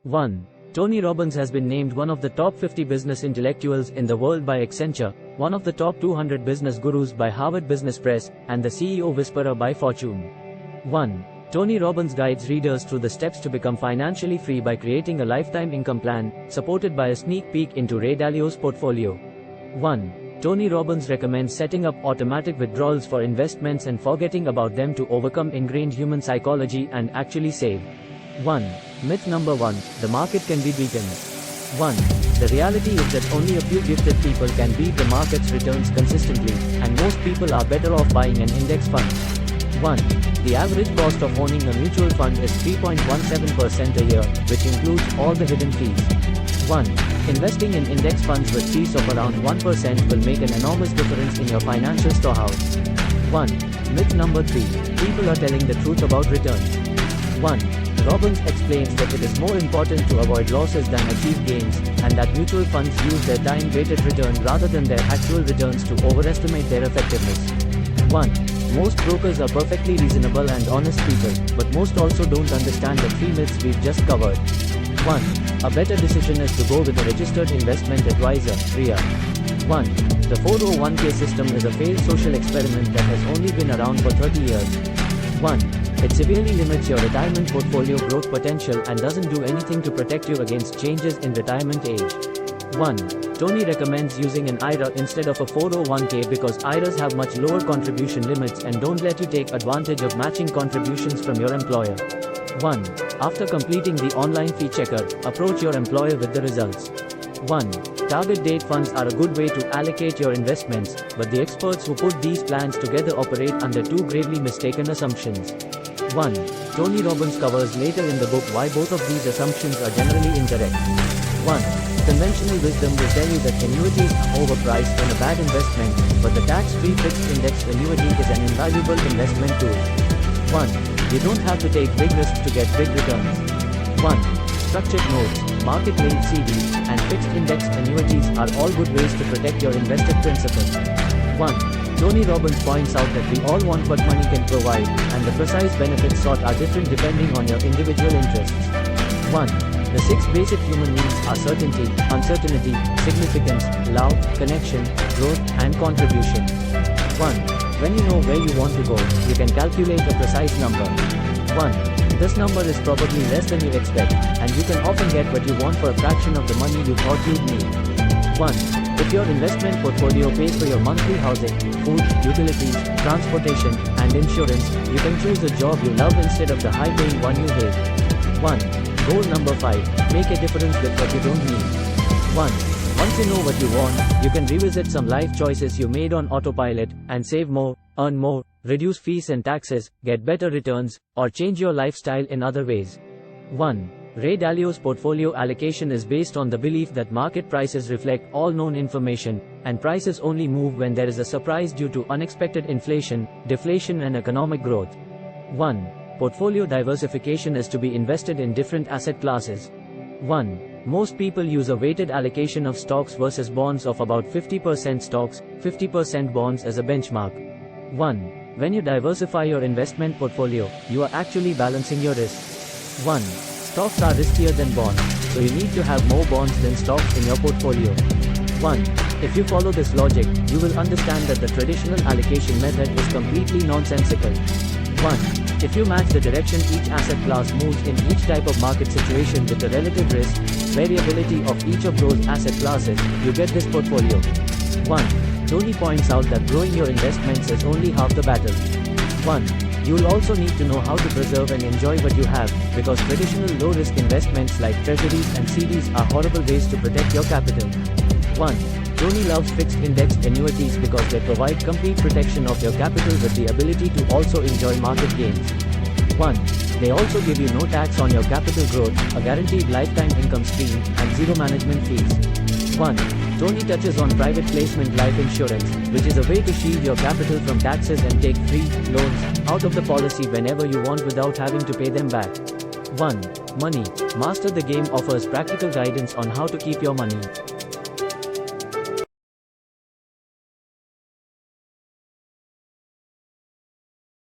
1. Tony Robbins has been named one of the top 50 business intellectuals in the world by Accenture, one of the top 200 business gurus by Harvard Business Press, and the CEO Whisperer by Fortune. 1. Tony Robbins guides readers through the steps to become financially free by creating a lifetime income plan, supported by a sneak peek into Ray Dalio's portfolio. 1. Tony Robbins recommends setting up automatic withdrawals for investments and forgetting about them to overcome ingrained human psychology and actually save. 1. Myth number 1, the market can be beaten. 1. The reality is that only a few gifted people can beat the market's returns consistently, and most people are better off buying an index fund. 1. The average cost of owning a mutual fund is 3.17% a year, which includes all the hidden fees. 1. Investing in index funds with fees of around 1% will make an enormous difference in your financial storehouse. 1. Myth number 3, people are telling the truth about returns. 1. Robbins explains that it is more important to avoid losses than achieve gains, and that mutual funds use their time-weighted return rather than their actual returns to overestimate their effectiveness. 1. Most brokers are perfectly reasonable and honest people, but most also don't understand the 3 myths we've just covered. 1. A better decision is to go with a registered investment advisor, RIA. 1. The 401k system is a failed social experiment that has only been around for 30 years. 1. It severely limits your retirement portfolio growth potential and doesn't do anything to protect you against changes in retirement age. 1. Tony recommends using an IRA instead of a 401k because IRAs have much lower contribution limits and don't let you take advantage of matching contributions from your employer. 1. After completing the online fee checker, approach your employer with the results. 1. Target date funds are a good way to allocate your investments, but the experts who put these plans together operate under 2 gravely mistaken assumptions. 1. Tony Robbins covers later in the book why both of these assumptions are generally incorrect. 1. Conventional wisdom will tell you that annuities are overpriced and a bad investment, but the tax-free fixed index annuity is an invaluable investment tool. 1. You don't have to take big risks to get big returns. 1. Structured notes, market-linked CDs, and fixed index annuities are all good ways to protect your invested principal. 1. Tony Robbins points out that we all want what money can provide, and the precise benefits sought are different depending on your individual interests. 1. The 6 basic human needs are certainty, uncertainty, significance, love, connection, growth, and contribution. 1. When you know where you want to go, you can calculate a precise number. 1. This number is probably less than you expect, and you can often get what you want for a fraction of the money you thought you'd need. 1. If your investment portfolio pays for your monthly housing, food, utilities, transportation, and insurance, you can choose a job you love instead of the high-paying one you hate. 1. Goal number 5. Make a difference with what you don't need. 1. Once you know what you want, you can revisit some life choices you made on autopilot, and save more, earn more, reduce fees and taxes, get better returns, or change your lifestyle in other ways. 1. Ray Dalio's portfolio allocation is based on the belief that market prices reflect all known information, and prices only move when there is a surprise due to unexpected inflation, deflation and economic growth. 1. Portfolio diversification is to be invested in different asset classes. 1. Most people use a weighted allocation of stocks versus bonds of about 50% stocks, 50% bonds as a benchmark. 1. When you diversify your investment portfolio, you are actually balancing your risk. 1. Stocks are riskier than bonds, so you need to have more bonds than stocks in your portfolio. 1. If you follow this logic, you will understand that the traditional allocation method is completely nonsensical. 1. If you match the direction each asset class moves in each type of market situation with the relative risk, variability of each of those asset classes, you get this portfolio. 1. Tony points out that growing your investments is only half the battle. 1. You'll also need to know how to preserve and enjoy what you have, because traditional low-risk investments like treasuries and CDs are horrible ways to protect your capital. 1. Tony loves fixed index annuities because they provide complete protection of your capital with the ability to also enjoy market gains. 1. They also give you no tax on your capital growth, a guaranteed lifetime income stream, and 0 management fees. 1. Tony touches on private placement life insurance, which is a way to shield your capital from taxes and take free loans out of the policy whenever you want without having to pay them back. 1. Money. Master the Game offers practical guidance on how to keep your money.